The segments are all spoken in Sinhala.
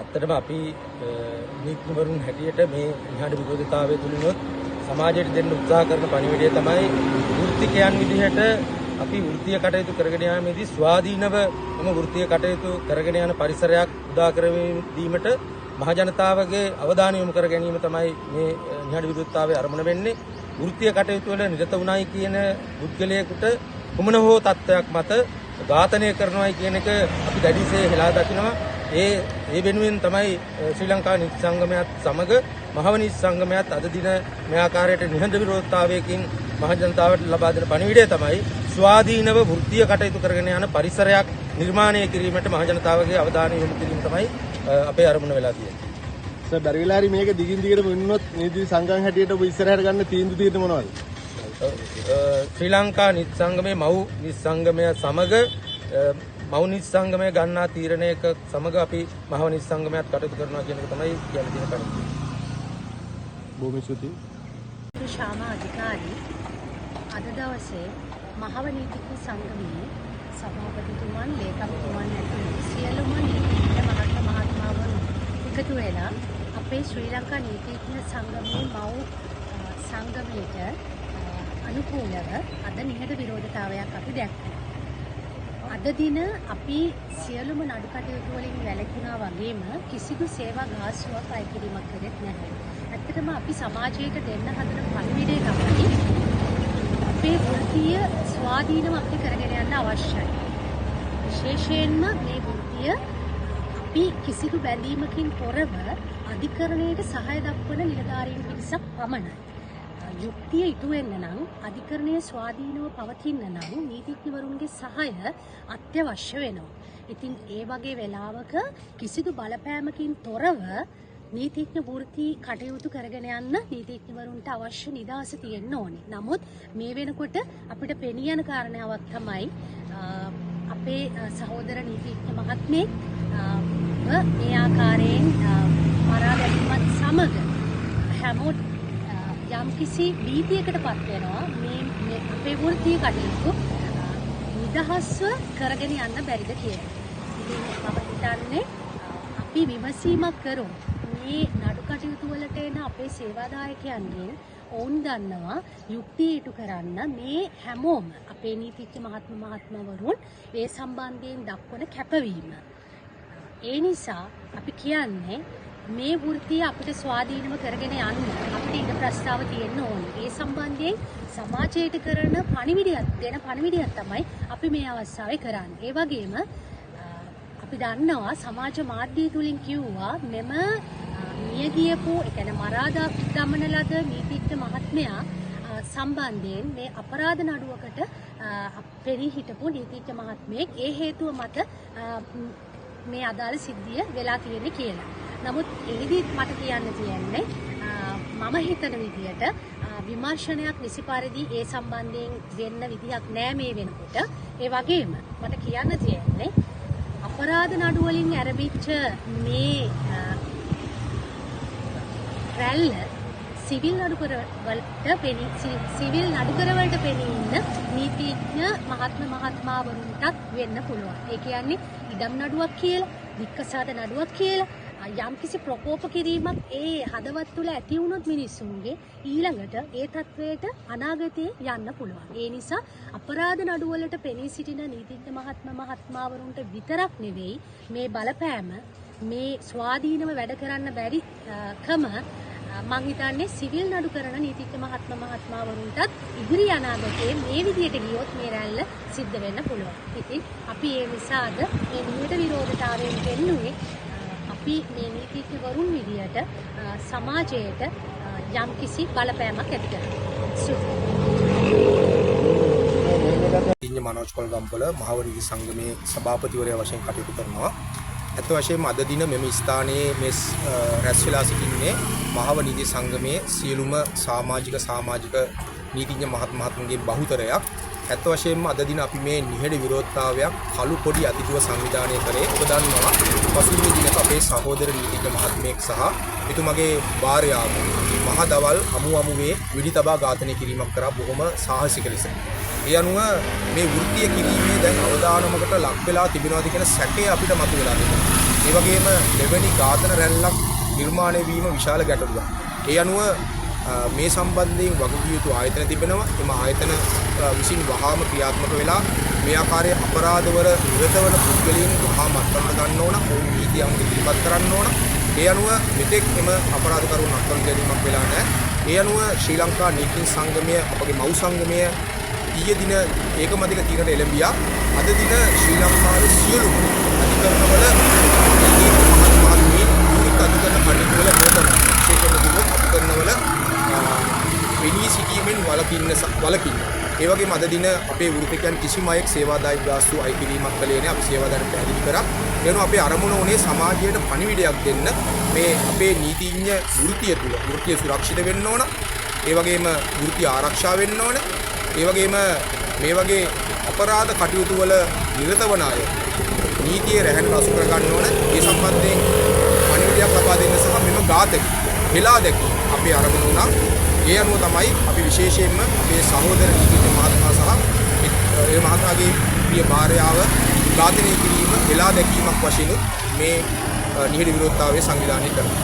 ඇත්තටම අපි නීතිවරුන් හැටියට මේ නිහඬ විරෝධතාවය තුලිනුත් සමාජයට දෙන්න උත්සාහ කරන පණිවිඩය තමයි වෘත්තිකයන් විදිහට අපි වෘත්තීය කටයුතු කරගෙන යාමේදී ස්වාධීනව වෘත්තීය කටයුතු කරගෙන යන පරිසරයක් උදා කර දීමට මහ ජනතාවගේ අවධානය යොමු කර ගැනීම තමයි මේ නිහඬ විරෝධතාවයේ අරමුණ වෙන්නේ. වෘත්තීය කටයුතු වල නිරත වුණයි කියන පුද්ගලයෙකුට කුමන හෝ තත්ත්වයක් මත ඝාතනය කරනවායි කියන එක අපි දැඩිසේ හෙලා දකිනවා. ඒ වෙනුවෙන් තමයි ශ්‍රී ලංකා නීති සංගමයත් සමග මහව නීති සංගමයත් අද දින මේ ආකාරයට නිහඬ විරෝධතාවයකින් මහ ජනතාවට ලබා දෙන පණිවිඩය තමයි ස්වාධීනව වෘත්තීය කටයුතු කරගෙන යන පරිසරයක් නිර්මාණය කිරීමට මහ ජනතාවගේ අවධානය යොමු කිරීම තමයි අපේ අරමුණ වෙලා තියෙන්නේ. සර් බැරි වෙලා හරි මේක දිගින් දිගටම වෙන්නොත් නීති සංගම් හැටියට ඔබ ඉස්සරහට ගන්න තීන්දුව තියෙන්නේ මොනවද? ශ්‍රී ලංකා නීති සංගමයේ මව් නීති සංගමය සමග මව් නීති සංගමය ගන්නා තීරණයක සමග අපි මහව නීති සංගමයත් කටයුතු කරනවා කියන එක තමයි කියන්න තියෙන කරුණ. බොහොම ස්තුතියි. ශාමා අධිකාරී අද දවසේ මහව නීතිඥ සංගමයේ සභාපතිතුමන් ලේකම්තුමන් ඇතුළු සියලුම නීතිඥ මහත්මවරුන් එකතු වෙලා අපේ ශ්‍රී ලංකා නීතිඥ සංගමයේ මව් සංගමයට අනුකූලව අද නිහඬ විරෝධතාවයක් අපි දැක්කා. අද දින අපි සියලුම නඩු කටයුතු වලින් වැළකීනා වගේම කිසිදු සේවා ගාස්තුවක් අය කිරීමක් කරෙත් නැහැ. ඇත්තටම අපි සමාජයට දෙන්න හදන පණිවිඩය තමයි අපේ වෘත්තීය ස්වාධීනව අපිට කරගෙන යන්න අවශ්‍යයි. විශේෂයෙන්ම මේ වෘත්තීය අපි කිසිදු බැඳීමකින් තොරව අධිකරණයට සහාය දක්වන නිලධාරීන් පිරිසක් පමණයි. යුක්තිය ඉටු වෙන්න නම් අධිකරණයේ ස්වාධීනව පවතින්න නම් නීතිඥවරුන්ගේ සහාය අත්‍යවශ්‍ය වෙනවා. ඉතින් ඒ වගේ වෙලාවක කිසිදු බලපෑමකින් තොරව නීතිඥ වෘත්ති කටයුතු කරගෙන යන්න නීතිඥවරුන්ට අවශ්‍ය නිදහස තියෙන්න ඕනේ. නමුත් මේ වෙනකොට අපිට පෙනී යන කාරණාවක් තමයි අපේ සහෝදර නීතිඥ මහත්මයෙක් මේ ආකාරයෙන් මරා දැමීමත් සමග හැමෝට යම්කිසි භීතියකට පත් වෙනවා මේ අපේ වෘත්තීය කටයුතු නිදහස්ව කරගෙන යන්න බැරිද කියලා. ඉතින් මම හිතන්නේ අපි විමසීමක් කරමු. මේ නඩු කටයුතු වලට එන අපේ සේවාදායකයන්ගෙන් ඔවුන් දන්නවා යුක්තිය ඉටු කරන්න මේ හැමෝම අපේ නීතිඥ මහත්මවරුන් ඒ සම්බන්ධයෙන් දක්වන කැපවීම. ඒ නිසා අපි කියන්නේ මේ වෘත්තිය අපිට ස්වාධීනව කරගෙන යන්න අපිට ඉඩ ප්‍රස්තාව තියෙන්න ඕනේ. ඒ සම්බන්ධයෙන් සමාජයට කරන පණිවිඩයක් තමයි අපි මේ අවස්ථාවේ කරන්නේ. ඒ වගේම අපි දන්නවා සමාජ මාධ්‍ය තුලින් කිව්වා මෙම මිය ගියපු ඒ කියන්නේ මරා දමන ලද නීතිඥ මහත්මයා සම්බන්ධයෙන් මේ අපරාධ නඩුවකට පෙනී හිටපු නීතිඥ මහත්මයෙක් ඒ හේතුව මත මේ අදාළ සිද්ධිය වෙලා තියෙන්නේ කියලා. නමුත් එහිදී මට කියන්න තියෙන්නේ මම හිතන විදිහට විමර්ශනයක් නිසි පරිදි ඒ සම්බන්ධයෙන් වෙන්න විදිහක් නෑ මේ වෙනකොට. ඒ වගේම මට කියන්න තියෙන්නේ අපරාධ නඩු වලින් ආරම්භිච්ච මේ රැල්ල සිවිල් නඩුකරවලට පෙනී ඉන්න නීතිඥ මහත්මවරුන්ටත් වෙන්න පුළුවන්. ඒ කියන්නේ ඉඩම් නඩුවක් කියලා, වික්කසාද නඩුවක් කියලා යම්කිසි ප්‍රකෝප කිරීමක් ඒ හදවත් තුළ ඇති වුණොත් මිනිස්සුන්ගේ ඊළඟට ඒ තත්වයට අනාගතයේ යන්න පුළුවන්. ඒ නිසා අපරාධ නඩුවලට පෙනී සිටින නීතිඥ මහත්මවරුන්ට විතරක් නෙවෙයි මේ බලපෑම මේ ස්වාධීනව වැඩ කරන්න බැරි කම මං හිතන්නේ සිවිල් නඩු කරන නීතිඥ මහත්මවරුන්ටත් ඉදිරි අනාගතයේ මේ විදියට ගියොත් මේ රැල්ල සිද්ධ වෙන්න පුළුවන්. ඉතින් අපි ඒ නිසාද මේ නිහඬ විරෝධතාවයෙන් පෙන්නුවේ අපි මේ නීතිඥවරුන් විදියට සමාජයට යම්කිසි බලපෑමක් ඇති කරනවා. නීතිඥ මනෝජ් කොල්ගම්පල මහව නීති සංගමේ සභාපතිවරයා වශයෙන් කටයුතු කරනවා. ඇත්ත වශයෙන්ම අද දින මෙම ස්ථානයේ මේ රැස් වෙලා සිටින්නේ මහව නීති සංගමයේ සියලුම සමාජික නීතිඥ මහත්මයන්ගේ බහුතරයක්. ඇත්ත වශයෙන්ම අද දින අපි මේ නිහඬ විරෝධතාවයක් කළු පොඩි අතිතුව සංවිධානය කරේ. ඔබ දන්නවා පසුගිය දිනක අපේ සහෝදර නීතිඥ මහත්මයෙක් සහ එතුමගේ භාර්යාව මහ දවල් අමුවේ විඩි තබා ඝාතනය කිරීමක් කරා බොහොම සාහසික ලෙස. ඒ අනුව මේ වෘත්තීය කිරීමේ දැන් අවදානමකට ලක් වෙලා තිබෙනවාද කියන සැකය අපිට මතුවලා තිබෙනවා. ඒ වගේම දෙවැනි ඝාතන රැල්ලක් නිර්මාණය වීම විශාල ගැටලුවක්. ඒ අනුව මේ සම්බන්ධයෙන් වගකිය යුතු ආයතන තිබෙනවා. එම ආයතන විසින් වහාම ක්‍රියාත්මක වෙලා මේ ආකාරයේ අපරාධවල නිරත වන පුද්ගලයන් වහාම අත්අඩංගුවට ගන්න ඕන. ඔවුන් නීති අනුව ඉදිරිපත් කරන්න ඕන. ඒ අනුව මෙතෙක් එම අපරාධකරුවන් අත්අඩංගුවට ගැනීමක් වෙලා නැහැ. ඒ අනුව ශ්‍රී ලංකා නීති සංගමය අපගේ මව් සංගමය ඊයේ දින ඒකමතික තීරණයට එළඹියා. අද දින ශ්‍රී ලංකාවේ සියලුම අධිකරණවල අධිකරණ කටයුතුවල නිරත අධිකරණවල වෙනී සිටීමෙන් වළකින්න. ඒ වගේම අද දින අපේ වෘත්තිකයන් කිසිම අයෙක් සේවාදායක ගාස්තු අය කිරීමක් කළේ නැහැ. අපි සේවාදායක පැහැදිලි කරා. ඒ වෙනුව අපේ අරමුණ උනේ සමාජයට පණිවිඩයක් දෙන්න. මේ අපේ නීතිඥ වෘත්තිය තුළ වෘත්තිය සුරක්ෂිත වෙන්න ඕන. ඒ වගේම වෘත්තිය ආරක්ෂා වෙන්න ඕන. ඒ වගේම මේ වගේ අපරාධ කටයුතු වල නිරත වන අය නීතිය රැහැන රසු කර ගන්න ඕන. ඒ සම්බන්ධයෙන් පණිවිඩයක් ලබා දෙන්න සහ මෙම ඝාතක හෙලා දැකීම අපේ අරමුණ වුණා. ඒ අනුව තමයි අපි විශේෂයෙන්ම අපේ සහෝදර නීතිඥ මහත්මයා සහ ඒ මහත්මයාගේ ප්‍රිය භාර්යාව ඝාතනය කිරීම හෙලා දැකීමක් වශයෙන් මේ නිහඬ විරෝධතාවය සංවිධානය කරනවා.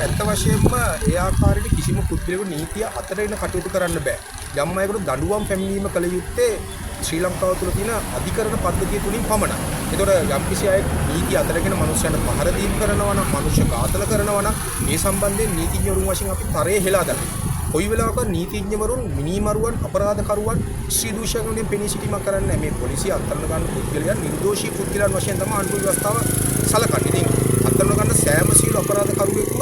ඇත්ත වශයෙන්ම ඒ ආකාරයට කිසිම පුද්ගලයෙකුට නීතිය අතරින් කටයුතු කරන්න බෑ. යම් අයෙකුට දඬුවම් පැමිණීම කළ යුත්තේ ශ්‍රී ලංකාව තුළ තියෙන අධිකරණ පද්ධතිය තුලින් පමණයි. ඒතකොට යම්කිසි අයෙක් නීතිය අතරගෙන මනුෂ්‍යයන්ට පහර දීම් කරනවා නම්, මනුෂ්‍ය ඝාතන කරනවා නම්, මේ සම්බන්ධයෙන් නීතිඥවරුන් වශයෙන් අපි තරයේ හෙලා දානවා. කොයි වෙලාවක නීතිඥවරුන් මිනිමරුවන් අපරාධකරුවන් ශ්‍රී දූෂකයන්ගෙන් පෙනී සිටීමක් කරන්නේ මේ පොලිසිය අත්අඩංගු ගන්න පුද්ගලයන් නිර්දෝෂී පුද්ගලයන් වශයෙන් තමයි ආණ්ඩුවේ ව්‍යවස්ථාව සලකන්නේ. ඉතින් අත්අඩංගු ගන්න සෑම සියලු අපරාධකරුවෙක්ම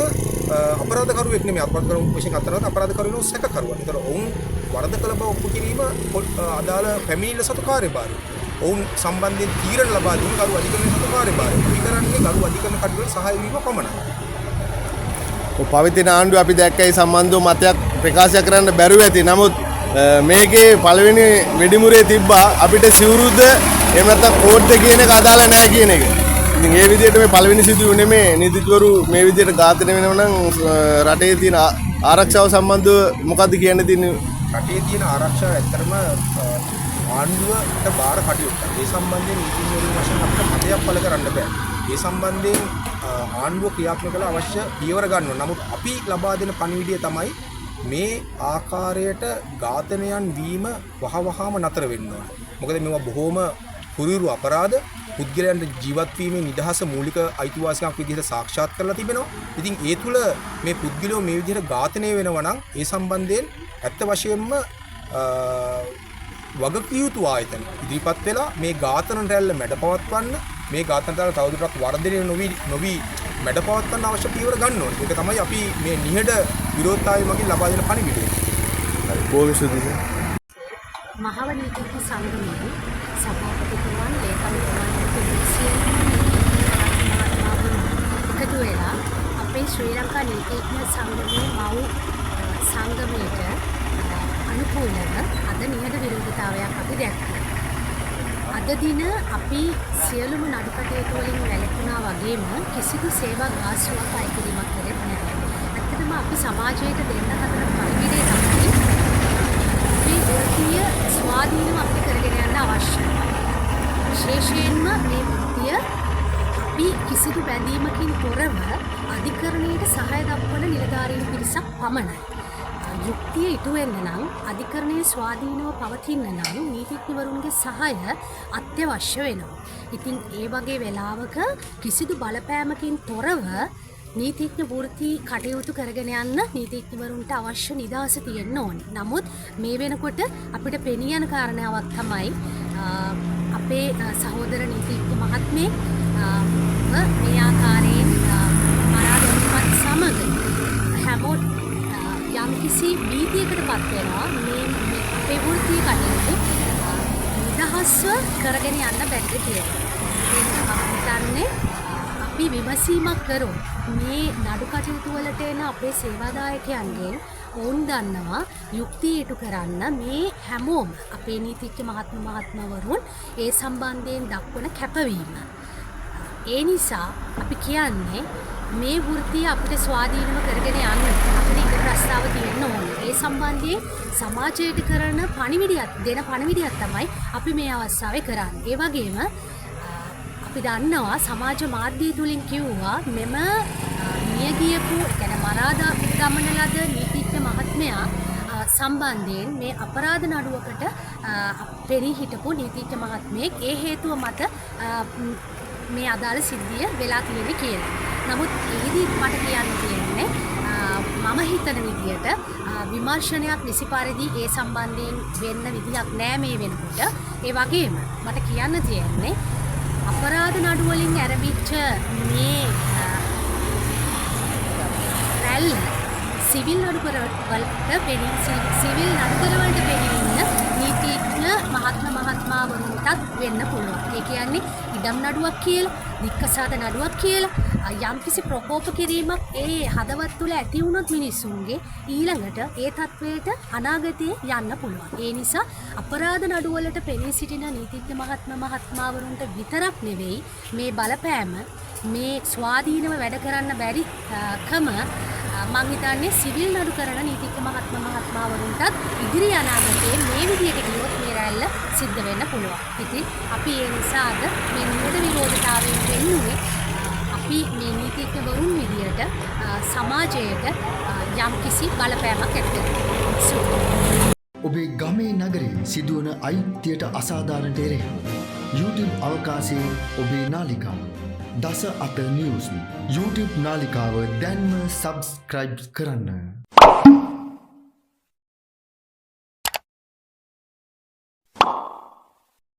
අපරාධකරුවෙක් නෙමෙයි අපරාධකරුවන් වශයෙන් අත්අඩංගු අපරාධකරුවන් සැකකරුවන්. ඒතර ඔවුන් වරද කළ බව ඔප්පු කිරීම අදාළ පැමිණිල්ල සතු කාර්යභාරය. ඔවුන් සම්බන්ධයෙන් තීරණ ලබා දීම ගරු අධිකරණයේ සතු කාර්යභාරය. අපි කරන්නේ ගරු අධිකරණ කටයුතු සහාය වීම පමණයි. පවතින ආණ්ඩුව අපි දැක්කයි සම්බන්ධව මතයක් ප්‍රකාශ කරන්න බැරුව ඇති. නමුත් මේකේ පළවෙනි වෙඩිමුරේ තිබ්බා අපිට සිවුරුද එහෙම නැත්නම් කෝට්ද කියන එක අදාළ නැහැ කියන එක. ඉතින් ඒ විදිහට මේ පළවෙනි සිදුවුනේ මේ නීතිඥවරු මේ විදිහට ඝාතනය වෙනවා නම් රටේ තියෙන ආරක්ෂාව සම්බන්ධව මොකද්ද කියන්න තියෙන්නේ? රටේ තියෙන ආරක්ෂාව ඇත්තටම ආණ්ඩුවට බාර කටයුත්තක්. ඒ සම්බන්ධයෙන් නීතිඥවරුන් වශයෙන් අපිට මතයක් පළ කරන්න බෑ. ඒ සම්බන්ධයෙන් ආණ්ඩුව ක්‍රියාත්මක කළ අවශ්‍ය පියවර ගන්න ඕන. නමුත් අපි ලබා දෙන පණිවිඩය තමයි මේ ආකාරයට ඝාතනයන් වීම වහවහාම නතර වෙන්න ඕන. මොකද මේවා බොහොම කුරිරු අපරාධ. පුද්ගලයන්ට ජීවත් වීමේ නිදහස මූලික අයිතිවාසිකමක් විදිහට සාක්ෂාත් කරලා තිබෙනවා. ඉතින් ඒ තුල මේ පුද්ගලයෝ මේ විදිහට ඝාතනය වෙනවා නම් ඒ සම්බන්ධයෙන් ඇත්ත වශයෙන්ම වගකිය යුතු ආයතන ඉදිරිපත් වෙලා මේ ඝාතන රැල්ල මැඩපවත්වන්න, මේ ඝාතන රැල්ල තවදුරටත් වර්ධනය නොවි මැඩපවත්වන්න අවශ්‍ය පියවර ගන්න ඕනේ. ඒක තමයි අපි මේ නිහඬ විරෝධතාවය මගින් ලබා දෙන පණිවිඩය. හරි බොහොම ස්තුතියි. මහව නීතිඥ සංගමයේ සභාපතිතුමන් ලේකම්තුමන් එකතු වෙලා අපේ ශ්‍රී ලංකා නීතිඥ සංගමයේ මව් සංගමයට අනුකූලව අද නිහඬ විරෝධතාවයක් අපි දැක්කා. අද දින අපි සියලුම නඩු කටයුතු වලින් වැළකුණා වගේම කිසිදු සේවා ගාස්තුවක් අය කිරීමක් කරේ නැහැ. ඇත්තටම අපි සමාජයට දෙන්න හදන පරිවිඩේ තමයි මේ වෘත්තීය ස්වාධීනව අපිට කරගෙන යන්න අවශ්‍යයි. විශේෂයෙන්ම මේ වෘත්තීය අපි කිසිදු බැඳීමකින් තොරව අධිකරණයට සහාය දක්වන නිලධාරීන් පිරිසක් පමණයි. යුක්තිය ඉටු වෙන්න නම් අධිකරණයේ ස්වාධීනව පවතින්න නම් නීතිඥවරුන්ගේ සහාය අත්‍යවශ්‍ය වෙනවා. ඉතින් ඒ වගේ වෙලාවක කිසිදු බලපෑමකින් තොරව නීතිඥ වෘත්ති කටයුතු කරගෙන යන්න නීතිඥවරුන්ට අවශ්‍ය නිදහස තියෙන්න ඕනේ. නමුත් මේ වෙනකොට අපිට පෙනී යන කාරණාවක් තමයි අපේ සහෝදර නීතිඥ මහත්මයෙක් මේ ආකාරයෙන් මරා දැමීමත් සමග හැමෝට යම්කිසි භීතියකට පත් වෙනවා. මේ අපේ වෘත්තීය කටයුතු නිදහස්ව කරගෙන යන්න බැරිද කියලා. ඒක මම හිතන්නේ අපි විමසීමක් කරමු. මේ නඩු කටයුතු වලට එන අපේ සේවාදායකයන්ගෙන් ඔවුන් දන්නවා යුක්තිය ඉටු කරන්න මේ හැමෝම අපේ නීතිඥ මහත්මවරුන් ඒ සම්බන්ධයෙන් දක්වන කැපවීම. ඒ නිසා අපි කියන්නේ මේ වෘත්තිය අපිට ස්වාධීනව කරගෙන යන්න අපිට ඉදිරි රස්සාව තියෙන්න ඕනේ. ඒ සම්බන්ධයෙන් සමාජයට කරන පණිවිඩයක් තමයි අපි මේ අවස්ථාවේ කරන්නේ. ඒ වගේම අපි දන්නවා සමාජ මාධ්‍ය තුලින් කිව්වා මෙම මිය ගියපු මරාදා ගමන ලද නීතිඥ මහත්මයා සම්බන්ධයෙන් මේ අපරාධ නඩුවකට පෙනී හිටපු නීතිඥ මහත්මයෙක් ඒ හේතුව මත මේ අදාළ සිද්ධිය වෙලා තියෙන්නේ කියලා. නමුත් එහිදී මට කියන්න තියෙන්නේ මම හිතන විදිහට විමර්ශනයක් නිසි පරිදි ඒ සම්බන්ධයෙන් වෙන්න විදිහක් නෑ මේ වෙනකොට. ඒ වගේම මට කියන්න තියෙන්නේ අපරාධ නඩු වලින් ආරම්භිච්ච මේ රැල්ල සිවිල් නඩුකරවලට සිවිල් නඩුකරවලට පෙනී නීතිඥ මහත්මාවරුන්ටත් වෙන්න පුළුවන්. ඒ කියන්නේ ඉඩම් නඩුවක් කියලා, නික්කසාද නඩුවක් කියලා යම්කිසි ප්‍රකෝප කිරීමක් ඒ හදවත් තුළ ඇති වුණොත් මිනිස්සුන්ගේ ඊළඟට ඒ තත්වයට අනාගතයේ යන්න පුළුවන්. ඒ නිසා අපරාධ නඩුවලට පෙනී සිටින නීතිඥ මහත්මාවරුන්ට විතරක් නෙවෙයි මේ බලපෑම මේ ස්වාධීනව වැඩ කරන්න බැරි කම මං හිතන්නේ සිවිල් නඩු කරන නීතිඥ මහත්මාවරුන්ටත් ඉදිරි අනාගතයේ මේ විදිහට ගියොත් මේ රැල්ල සිද්ධ වෙන්න පුළුවන්. ඉතින් අපි ඒ නිසා අද මේ නියත විරෝධතාවයෙන් වෙන්නේ අපි මේ නීතිඥවරුන් විදියට සමාජයට යම්කිසි බලපෑමක් ඇති කරනවා. ඔබේ ගමේ නගරේ සිදුවන අයිතියට අසාධාරණට එරෙහිව YouTube අවකාශයේ ඔබේ නාලිකාව දස අත නිවුස් YouTube නාලිකාව දැන්ම සබ්ස්ක්‍රයිබ් කරන්න.